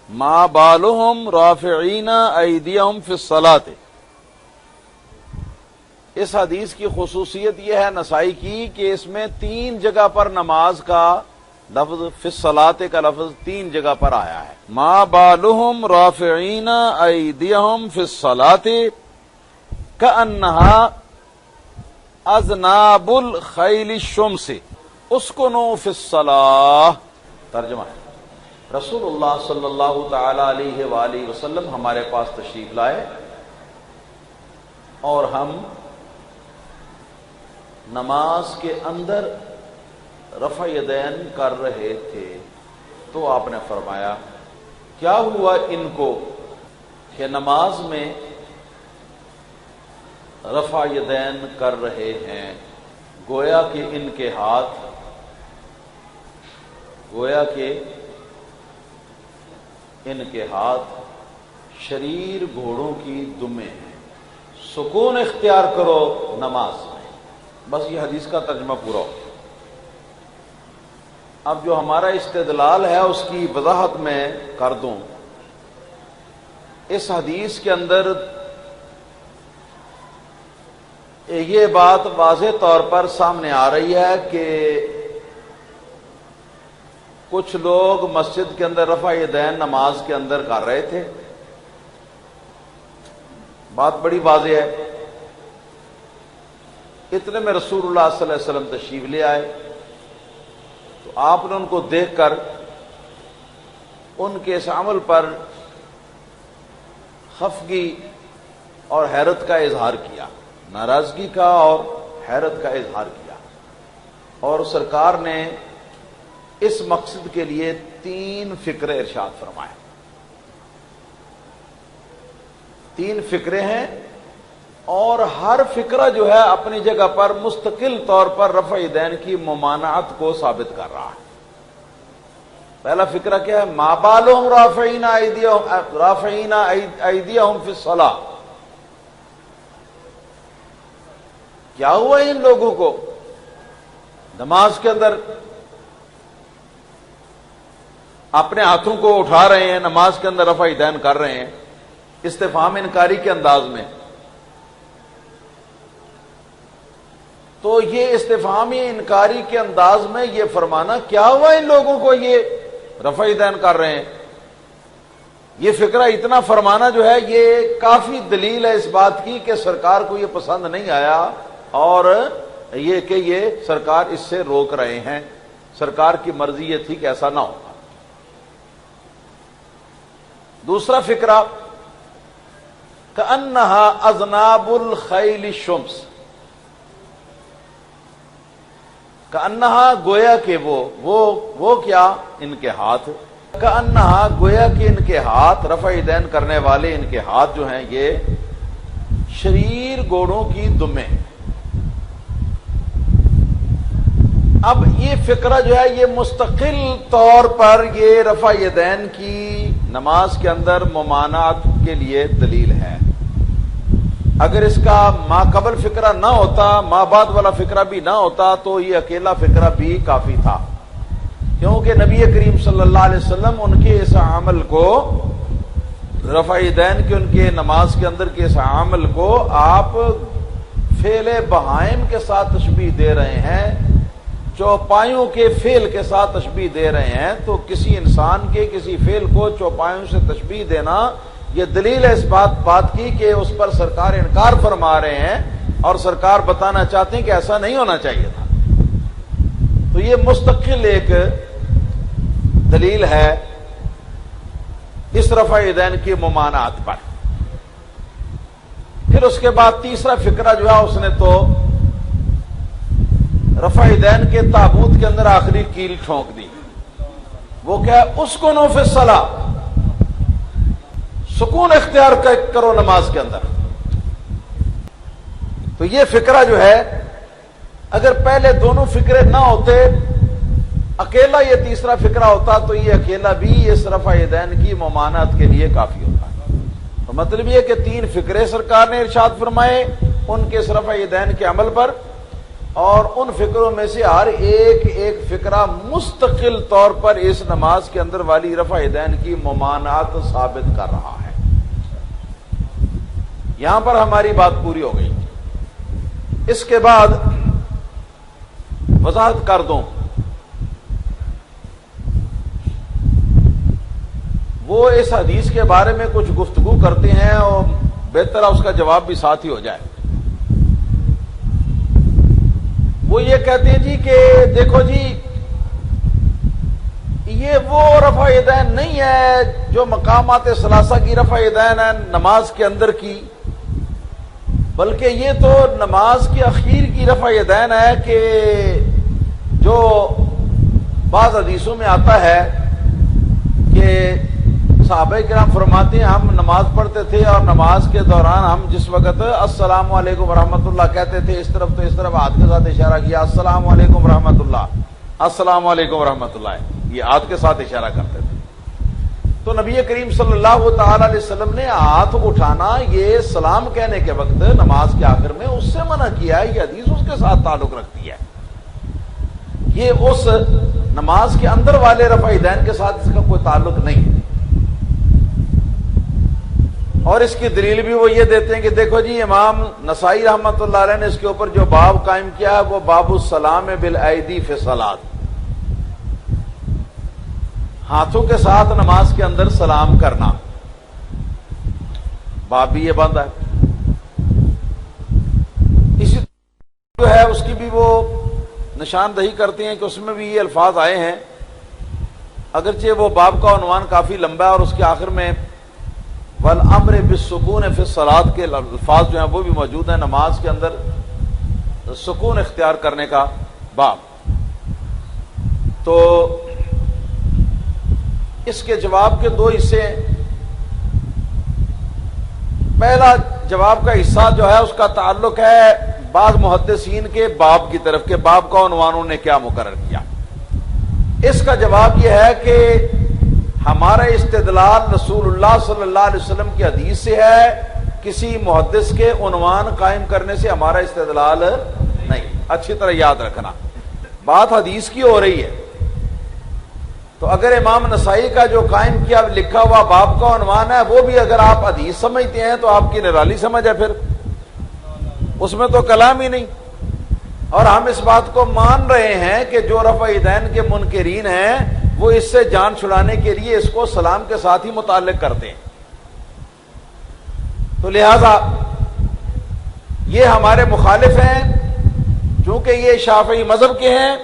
ما بالهم رافعین ایدیہم فی الصلاۃ۔ اس حدیث کی خصوصیت یہ ہے نسائی کی کہ اس میں 3 جگہ پر نماز کا لفظ فی الصلاۃ کا لفظ 3 جگہ پر آیا ہے۔ ما بالهم رافعین ایدیہم فی الصلاۃ کأنہا اذناب الخیل الشمس اسکنوا فی الصلاۃ۔ ترجمہ ہے، رسول اللہ صلی اللہ تعالی علیہ وآلہ وسلم ہمارے پاس تشریف لائے اور ہم نماز کے اندر رفع یدین کر رہے تھے تو آپ نے فرمایا کیا ہوا ان کو کہ نماز میں رفع یدین کر رہے ہیں، گویا کہ ان کے ہاتھ شریر گھوڑوں کی دمیں ہیں۔ سکون اختیار کرو نماز میں۔ بس یہ حدیث کا ترجمہ پورا ہو۔ اب جو ہمارا استدلال ہے اس کی وضاحت میں کر دوں۔ اس حدیث کے اندر یہ بات واضح طور پر سامنے آ رہی ہے کہ کچھ لوگ مسجد کے اندر رفع یدین نماز کے اندر کر رہے تھے۔ بات بڑی واضح ہے۔ اتنے میں رسول اللہ صلی اللہ علیہ وسلم تشریف لے آئے تو آپ نے ان کو دیکھ کر ان کے اس عمل پر خفگی اور حیرت کا اظہار کیا، ناراضگی کا اور حیرت کا اظہار کیا، اور سرکار نے اس مقصد کے لیے 3 فقرے ارشاد فرمائے۔ 3 فقرے ہیں اور ہر فقرہ جو ہے اپنی جگہ پر مستقل طور پر رفع یدین کی ممانعت کو ثابت کر رہا ہے۔ پہلا فقرہ کیا ہے؟ ما بالهم رافعین ایدیہم فی الصلاۃ۔ کیا ہوا ان لوگوں کو نماز کے اندر اپنے ہاتھوں کو اٹھا رہے ہیں، نماز کے اندر رفع یدین کر رہے ہیں، استفہام انکاری کے انداز میں۔ تو یہ استفہامی انکاری کے انداز میں یہ فرمانا کیا ہوا ان لوگوں کو یہ رفع یدین کر رہے ہیں، یہ فقرہ اتنا فرمانا جو ہے یہ کافی دلیل ہے اس بات کی کہ سرکار کو یہ پسند نہیں آیا اور یہ کہ یہ سرکار اس سے روک رہے ہیں۔ سرکار کی مرضی یہ تھی کہ ایسا نہ ہو۔ دوسرا فقرہ کأنہا اذناب الخیل الشمس، کأنہا گویا کہ وہ کیا ان کے ہاتھ، کأنہا گویا کہ ان کے ہاتھ، رفع یدین کرنے والے ان کے ہاتھ جو ہیں یہ شریر گھوڑوں کی دمیں۔ اب یہ فقرہ جو ہے یہ مستقل طور پر یہ رفع یدین کی نماز کے اندر ممانعت کے لیے دلیل ہے۔ اگر اس کا ما قبل فقرہ نہ ہوتا، ما بعد والا فقرہ بھی نہ ہوتا تو یہ اکیلا فقرہ بھی کافی تھا، کیونکہ نبی کریم صلی اللہ علیہ وسلم ان کے اس عمل کو، رفع یدین کے ان کے نماز کے اندر کے اس عمل کو آپ فعل بہائم کے ساتھ تشبیہ دے رہے ہیں، چوپایوں کے فعل کے ساتھ تشبیہ دے رہے ہیں۔ تو کسی انسان کے کسی فعل کو چوپایوں سے تشبیہ دینا یہ دلیل ہے اس بات کی کہ اس پر سرکار انکار فرما رہے ہیں اور سرکار بتانا چاہتے ہیں کہ ایسا نہیں ہونا چاہیے تھا۔ تو یہ مستقل ایک دلیل ہے اس رفع یدین کی ممانعت پر۔ پھر اس کے بعد تیسرا فقرہ جو ہے اس نے تو رفع یدین کے تابوت کے اندر آخری کیل ٹھونک دی۔ وہ کیا ہے؟ اسکنوا فی الصلاۃ، سکون اختیار کرو نماز کے اندر۔ تو یہ فقرہ جو ہے اگر پہلے دونوں فقرے نہ ہوتے، اکیلا یہ تیسرا فقرہ ہوتا تو یہ اکیلا بھی اس رفع یدین کی ممانعت کے لیے کافی ہوتا۔ تو مطلب یہ کہ 3 فقرے سرکار نے ارشاد فرمائے ان کے اس رفع یدین کے عمل پر، اور ان فکروں میں سے ہر ایک ایک فکرہ مستقل طور پر اس نماز کے اندر والی رفع یدین کی ممانعت ثابت کر رہا ہے۔ یہاں پر ہماری بات پوری ہو گئی۔ اس کے بعد وضاحت کر دوں، وہ اس حدیث کے بارے میں کچھ گفتگو کرتے ہیں اور بہتر ہے اس کا جواب بھی ساتھ ہی ہو جائے۔ وہ یہ کہتے ہیں جی کہ دیکھو جی یہ وہ رفع یدین نہیں ہے جو مقامات ثلاثہ کی رفع یدین ہے نماز کے اندر کی، بلکہ یہ تو نماز کے اخیر کی رفع یدین ہے کہ جو بعض حدیثوں میں آتا ہے کہ صحابہ کرام فرماتے ہیں ہم نماز پڑھتے تھے اور نماز کے دوران ہم جس وقت السلام علیکم ورحمۃ اللہ کہتے تھے اس طرف تو اس طرف ہاتھ کے ساتھ اشارہ کیا، السلام علیکم ورحمۃ اللہ، السلام علیکم ورحمۃ اللہ، یہ ہاتھ کے ساتھ اشارہ کرتے تھے۔ تو نبی کریم صلی اللہ تعالی علیہ وسلم نے ہاتھ اٹھانا یہ سلام کہنے کے وقت نماز کے آخر میں اس سے منع کیا ہے، یہ حدیث اس کے ساتھ تعلق رکھتی ہے، یہ اس نماز کے اندر والے رفع یدین کے ساتھ اس کا کوئی تعلق نہیں۔ اور اس کی دلیل بھی وہ یہ دیتے ہیں کہ دیکھو جی امام نسائی رحمۃ اللہ علیہ نے اس کے اوپر جو باب قائم کیا ہے وہ باب السلام بالایدی فی الصلاۃ، ہاتھوں کے ساتھ نماز کے اندر سلام کرنا، باب بھی یہ بند ہے۔ اسی جو ہے اس کی بھی وہ نشاندہی کرتے ہیں کہ اس میں بھی یہ الفاظ آئے ہیں، اگرچہ وہ باب کا عنوان کافی لمبا ہے اور اس کے آخر میں والامر بالسکون فی الصلاۃ کے الفاظ جو ہیں وہ بھی موجود ہیں، نماز کے اندر سکون اختیار کرنے کا باب۔ تو اس کے جواب کے دو حصے ہیں۔ پہلا جواب کا حصہ جو ہے اس کا تعلق ہے بعض محدثین کے باب کی طرف کہ باب کا عنوان انہوں نے کیا مقرر کیا۔ اس کا جواب یہ ہے کہ ہمارا استدلال رسول اللہ صلی اللہ علیہ وسلم کی حدیث سے ہے، کسی محدث کے عنوان قائم کرنے سے ہمارا استدلال نہیں۔ اچھی طرح یاد رکھنا، بات حدیث کی ہو رہی ہے، تو اگر امام نسائی کا جو قائم کیا لکھا ہوا باب کا عنوان ہے وہ بھی اگر آپ حدیث سمجھتے ہیں تو آپ کی نرالی سمجھ ہے، پھر اس میں تو کلام ہی نہیں۔ اور ہم اس بات کو مان رہے ہیں کہ جو رفع یدین کے منکرین ہیں وہ اس سے جان چھڑانے کے لیے اس کو سلام کے ساتھ ہی متعلق کرتے ہیں، تو لہذا یہ ہمارے مخالف ہیں، چونکہ یہ شافعی مذہب کے ہیں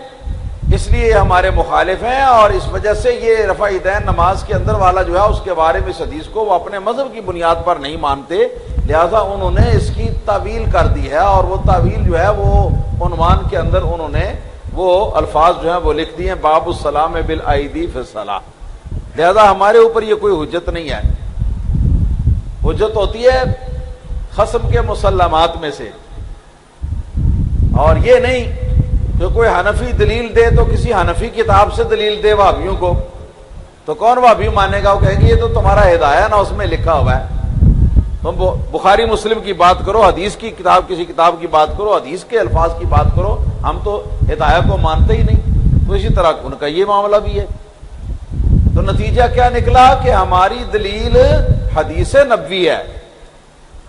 اس لیے ہمارے مخالف ہیں، اور اس وجہ سے یہ رفع یدین نماز کے اندر والا جو ہے اس کے بارے میں اس حدیث کو وہ اپنے مذہب کی بنیاد پر نہیں مانتے، لہذا انہوں نے اس کی تعویل کر دی ہے، اور وہ تعویل جو ہے وہ عنوان کے اندر انہوں نے وہ الفاظ جو ہیں وہ لکھ دیے ہیں باب السلام بالایدی فی الصلاۃ۔ لہذا ہمارے اوپر یہ کوئی حجت نہیں ہے، حجت ہوتی ہے خصم کے مسلمات میں سے، اور یہ نہیں کہ کوئی حنفی دلیل دے تو کسی حنفی کتاب سے دلیل دے وہابیوں کو، تو کون وہابی مانے گا؟ وہ کہیں گے یہ تو تمہارا ہدایہ نا اس میں لکھا ہوا ہے، تم بخاری مسلم کی بات کرو، حدیث کی کتاب کسی کتاب کی بات کرو، حدیث کے الفاظ کی بات کرو، ہم تو ہدایہ کو مانتے ہی نہیں۔ تو اسی طرح ان کا یہ معاملہ بھی ہے۔ تو نتیجہ کیا نکلا کہ ہماری دلیل حدیث نبوی ہے،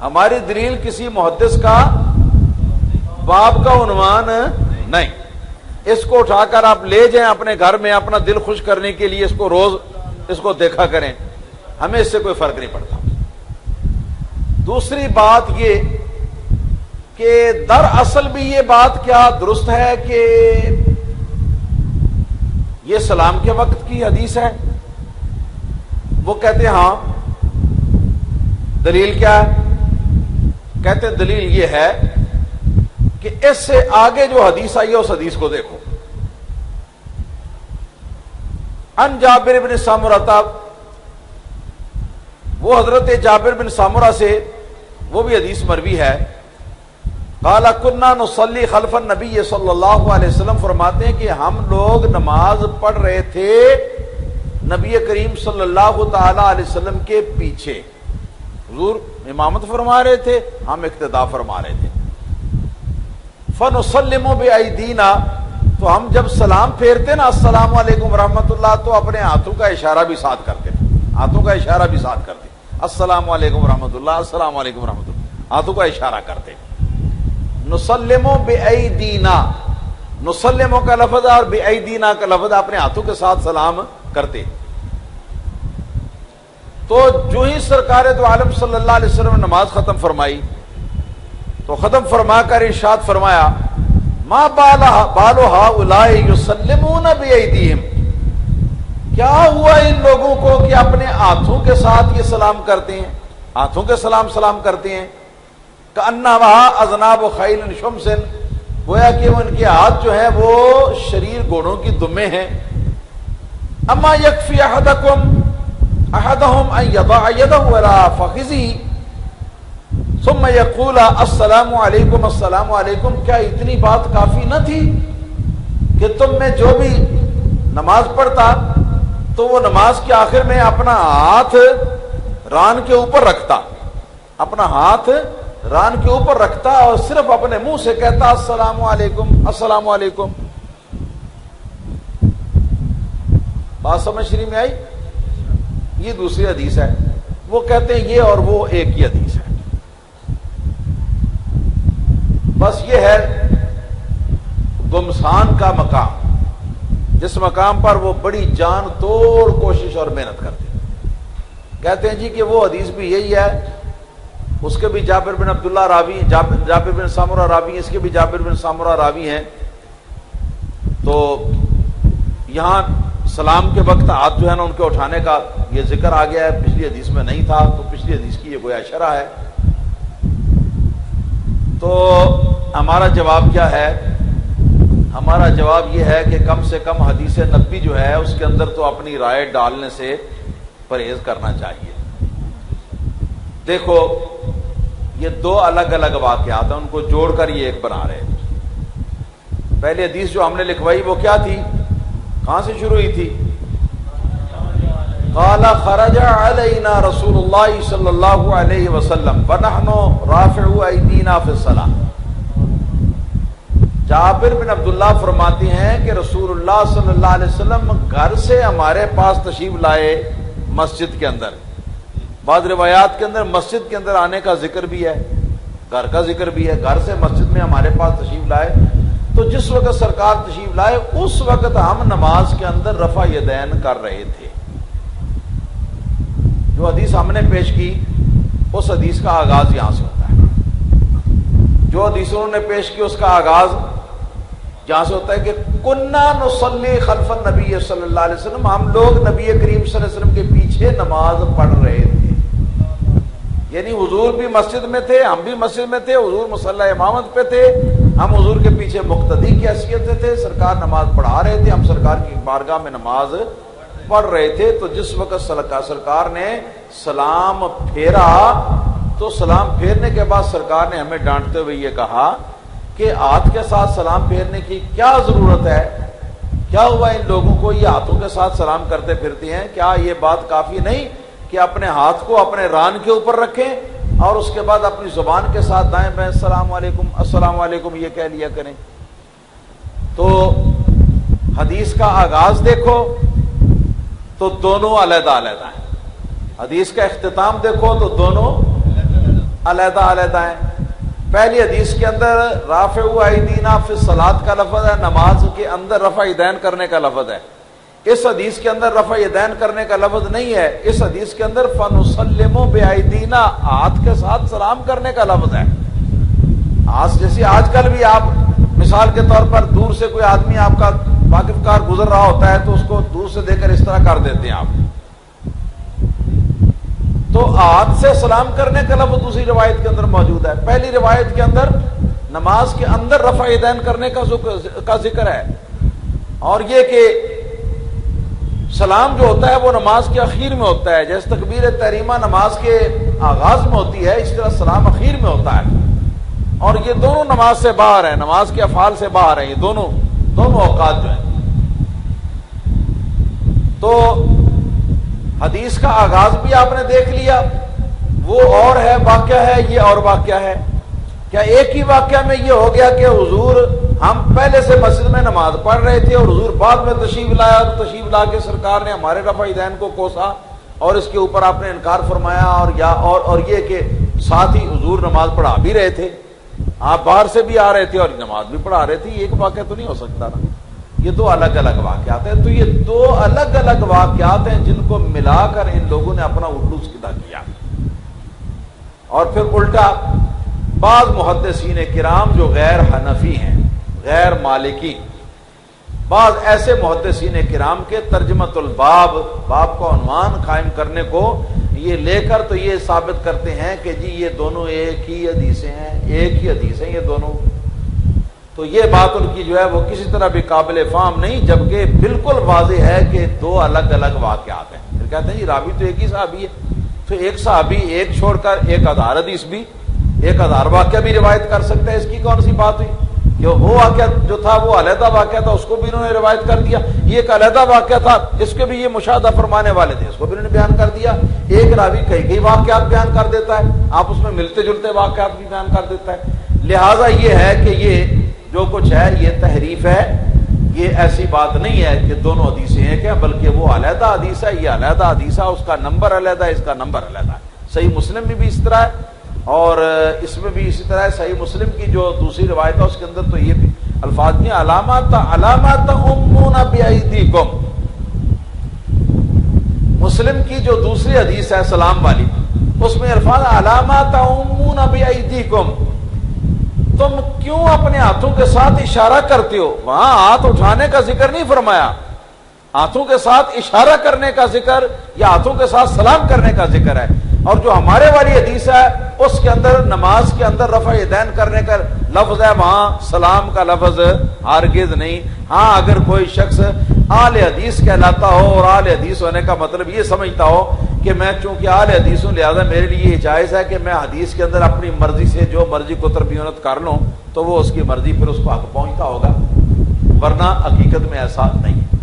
ہماری دلیل کسی محدث کا باب کا عنوان نہیں۔ اس کو اٹھا کر آپ لے جائیں اپنے گھر میں اپنا دل خوش کرنے کے لیے، اس کو روز اس کو دیکھا کریں، ہمیں اس سے کوئی فرق نہیں پڑتا۔ دوسری بات یہ کہ دراصل بھی یہ بات کیا درست ہے کہ یہ سلام کے وقت کی حدیث ہے؟ وہ کہتے ہیں ہاں۔ دلیل کیا ہے؟ کہتے ہیں دلیل یہ ہے کہ اس سے آگے جو حدیث آئی ہے اس حدیث کو دیکھو، ان جابر بن سامرہ، وہ حضرت جابر بن سامرہ سے وہ بھی حدیث مروی ہے، قال كنا نصلي خلف النبي صلی اللہ علیہ وسلم، فرماتے ہیں کہ ہم لوگ نماز پڑھ رہے تھے نبی کریم صلی اللہ تعالی علیہ وسلم کے پیچھے، حضور امامت فرما رہے تھے، ہم اقتداء فرما رہے تھے۔ فنسلم بأیدینا، تو ہم جب سلام پھیرتے نا السلام علیکم ورحمۃ اللہ، تو اپنے ہاتھوں کا اشارہ بھی ساتھ کرتے، ہاتھوں کا اشارہ بھی ساتھ کرتے، السلام علیکم ورحمۃ اللہ، السلام علیکم ورحمۃ اللہ، ہاتھوں کا اشارہ کرتے۔ نسلم بأیدینا، نسلم کا لفظ اور بأیدینا کا لفظ، اپنے ہاتھوں کے ساتھ سلام کرتے۔ تو جو ہی سرکار دو عالم صلی اللہ علیہ وسلم نے نماز ختم فرمائی تو ختم فرما کر ارشاد فرمایا ما بال هؤلاء یسلمون بأیدیہم، کیا ہوا ان لوگوں کو کہ اپنے ہاتھوں کے ساتھ یہ سلام کرتے ہیں، ہاتھوں کے سلام کرتے ہیں۔ کأنما اذناب خیل شمس، گویا کہ ان کے ہاتھ جو ہیں وہ شریر گھوڑوں کی دمیں ہیں۔ اما یکفی احدهم ان یضع یدہ علی فخذہ ثم یقول السلام علیکم السلام علیکم، کیا اتنی بات کافی نہ تھی کہ تم میں جو بھی نماز پڑھتا تو وہ نماز کے آخر میں اپنا ہاتھ ران کے اوپر رکھتا، اپنا ہاتھ ران کے اوپر رکھتا اور صرف اپنے منہ سے کہتا السلام علیکم السلام علیکم۔ بات سمجھ شریف میں آئی؟ یہ دوسری حدیث ہے، وہ کہتے ہیں یہ اور وہ ایک ہی حدیث ہے۔ بس یہ ہے گمسان کا مقام، جس مقام پر وہ بڑی جان توڑ کوشش اور محنت کرتے ہیں۔ کہتے ہیں جی کہ وہ حدیث بھی یہی ہے، اس کے بھی جابر بن عبداللہ راوی، جابر بن سامرہ راوی، اس کے بھی جابر بن سامرہ راوی ہیں۔ تو یہاں سلام کے وقت ہاتھ جو ہے نا ان کے اٹھانے کا یہ ذکر آ گیا ہے، پچھلی حدیث میں نہیں تھا، تو پچھلی حدیث کی یہ گویا شرح ہے۔ تو ہمارا جواب کیا ہے؟ ہمارا جواب یہ ہے کہ کم سے کم حدیث نبوی جو ہے اس کے اندر تو اپنی رائے ڈالنے سے پرہیز کرنا چاہیے۔ دیکھو یہ دو الگ الگ واقعات ہیں، ان کو جوڑ کر یہ ایک بنا رہے ہیں۔ پہلی حدیث جو ہم نے لکھوائی وہ کیا تھی؟ کہاں سے شروع ہوئی تھی؟ قال خرج علینا رسول اللہ صلی اللہ علیہ وسلم ونحن رافع ایدینا فی الصلاۃ۔ جابر بن عبداللہ فرماتے ہیں کہ رسول اللہ صلی اللہ علیہ وسلم گھر سے ہمارے پاس تشریف لائے مسجد کے اندر۔ بعض روایات کے اندر مسجد کے اندر آنے کا ذکر بھی ہے، گھر کا ذکر بھی ہے، گھر سے مسجد میں ہمارے پاس تشریف لائے۔ تو جس وقت سرکار تشریف لائے اس وقت ہم نماز کے اندر رفع یدین کر رہے تھے۔ جو حدیث ہم نے پیش کی اس حدیث کا آغاز یہاں سے ہوتا ہے، جو حدیث انہوں نے پیش کی اس کا آغاز یہاں سے ہوتا ہے کہ کننا نصلی خلف النبی صلی اللہ علیہ وسلم، ہم لوگ نبی کریم صلی اللہ علیہ وسلم کے پیچھے نماز پڑھ رہے تھے۔ یعنی حضور بھی مسجد میں تھے، ہم بھی مسجد میں تھے، حضور مصلی امامت پہ تھے، ہم حضور کے پیچھے مقتدی کی حیثیت سے تھے، سرکار نماز پڑھا رہے تھے، ہم سرکار کی بارگاہ میں نماز پڑھ رہے تھے۔ تو جس وقت سرکار نے سلام پھیرا تو سلام پھیرنے کے بعد سرکار نے ہمیں ڈانٹتے ہوئے یہ کہا کہ ہاتھ کے ساتھ سلام پھیرنے کی کیا ضرورت ہے؟ کیا ہوا ان لوگوں کو یہ ہاتھوں کے ساتھ سلام کرتے پھرتے ہیں؟ کیا یہ بات کافی نہیں کہ اپنے ہاتھ کو اپنے ران کے اوپر رکھیں اور اس کے بعد اپنی زبان کے ساتھ دائیں بائیں السلام علیکم یہ کہہ لیا کریں؟ تو حدیث کا آغاز دیکھو تو دونوں علیحدہ علیحدہ ہیں، حدیث کا اختتام دیکھو تو دونوں علیحدہ علیحدہ ہیں۔ پہلی حدیث کے اندر رافع ایدینا فی الصلاۃ کا لفظ ہے، نماز کے اندر رفع یدین کرنے کا لفظ ہے۔ اس حدیث کے اندر رفع یدین کرنے کا لفظ نہیں ہے، اس حدیث کے اندر فنسلم بأیدینا، ہاتھ کے ساتھ سلام کرنے کا لفظ ہے۔ آج جیسے آج کل بھی آپ مثال کے طور پر دور سے کوئی آدمی آپ کا واقف کار گزر رہا ہوتا ہے تو اس کو دور سے دے کر اس طرح کر دیتے ہیں آپ۔ تو ہاتھ سے سلام کرنے کا لفظ دوسری روایت کے اندر موجود ہے، پہلی روایت کے اندر نماز کے اندر رفع یدین کرنے کا ذکر ہے۔ اور یہ کہ سلام جو ہوتا ہے وہ نماز کے اخیر میں ہوتا ہے، جیسے تکبیر تحریمہ نماز کے آغاز میں ہوتی ہے، اس طرح سلام اخیر میں ہوتا ہے۔ اور یہ دونوں نماز سے باہر ہیں، نماز کے افعال سے باہر ہیں، یہ دونوں اوقات جو ہیں۔ تو حدیث کا آغاز بھی آپ نے دیکھ لیا، وہ اور ہے واقعہ ہے، یہ اور واقعہ ہے کیا ایک ہی واقعہ میں یہ ہو گیا کہ حضور ہم پہلے سے مسجد میں نماز پڑھ رہے تھے اور حضور بعد میں تشریف لایا، اور تشریف لا کے سرکار نے ہمارے رفع یدین کو کوسا اور اس کے اوپر آپ نے انکار فرمایا، اور یہ کہ ساتھ ہی حضور نماز پڑھا بھی رہے تھے، آپ باہر سے بھی آ رہے تھے اور نماز بھی پڑھا رہے تھے، یہ ایک واقعہ تو نہیں ہو سکتا نا، یہ دو الگ الگ واقعات ہیں۔ تو یہ دو الگ الگ واقعات ہیں جن کو ملا کر ان لوگوں نے اپنا اردو سیدھا کیا، اور پھر الٹا بعض محدثین کرام جو غیر حنفی ہیں، غیر مالکی، بعض ایسے محدثین کرام کے ترجمۃ الباب، باب کو عنوان قائم کرنے کو یہ لے کر تو یہ ثابت کرتے ہیں کہ جی یہ دونوں ایک ہی حدیثیں ہیں، ایک ہی حدیث ہیں یہ دونوں۔ تو یہ بات ان کی جو ہے وہ کسی طرح بھی قابل فہم نہیں، جبکہ بالکل واضح ہے کہ دو الگ الگ واقعات ہیں۔ پھر کہتے ہیں جی راوی تو ایک ہی صحابی ہے، تو ایک صحابی ایک چھوڑ کر ایک ہزار حدیث بھی، ایک ہزار واقعہ بھی روایت کر سکتا ہے، اس کی کون سی بات ہوئی؟ کہ وہ واقعہ جو تھا وہ علیحدہ واقعہ تھا، اس کو بھی انہوں نے روایت کر دیا، یہ ایک علیحدہ واقعہ تھا، اس کے بھی یہ مشاہدہ فرمانے والے تھے، اس کو بھی انہوں نے بیان کر دیا۔ ایک راوی کئی واقعات بیان کر دیتا ہے، آپ اس میں ملتے جلتے واقعات بھی بیان کر دیتا ہے، لہذا یہ ہے کہ یہ جو کچھ ہے یہ تحریف ہے، یہ ایسی بات نہیں ہے کہ دونوں حدیثیں ایک ہیں، بلکہ وہ علیحدہ حدیث ہے، یہ علیحدہ حدیث ہے، اس کا نمبر علیحدہ ہے، اس کا نمبر علیحدہ ہے۔ صحیح مسلم میں بھی اس طرح ہے، اور اس میں بھی اسی طرح ہے۔ صحیح مسلم کی جو دوسری روایت ہے اس کے اندر تو یہ بھی الفاظ ہیں، علامات امون بایدیکم۔ مسلم کی جو دوسری حدیث ہے سلام والی، اس میں الفاظ علامات امون بایدیکم، تم کیوں اپنے ہاتھوں کے ساتھ اشارہ کرتے ہو؟ وہاں ہاتھ اٹھانے کا ذکر نہیں فرمایا، ہاتھوں کے ساتھ اشارہ کرنے کا ذکر یا ہاتھوں کے ساتھ سلام کرنے کا ذکر ہے۔ اور جو ہمارے والی حدیث ہے اس کے اندر نماز کے اندر رفع یدین کرنے کا لفظ ہے، وہاں سلام کا لفظ ہرگز نہیں۔ ہاں اگر کوئی شخص اہل حدیث کہلاتا ہو اور اہل حدیث ہونے کا مطلب یہ سمجھتا ہو کہ میں چونکہ اہل حدیث ہوں لہذا میرے لیے یہ جائز ہے کہ میں حدیث کے اندر اپنی مرضی سے جو مرضی کو تربیت کر لوں، تو وہ اس کی مرضی، پھر اس کو حق پہنچتا ہوگا، ورنہ حقیقت میں ایسا نہیں ہے۔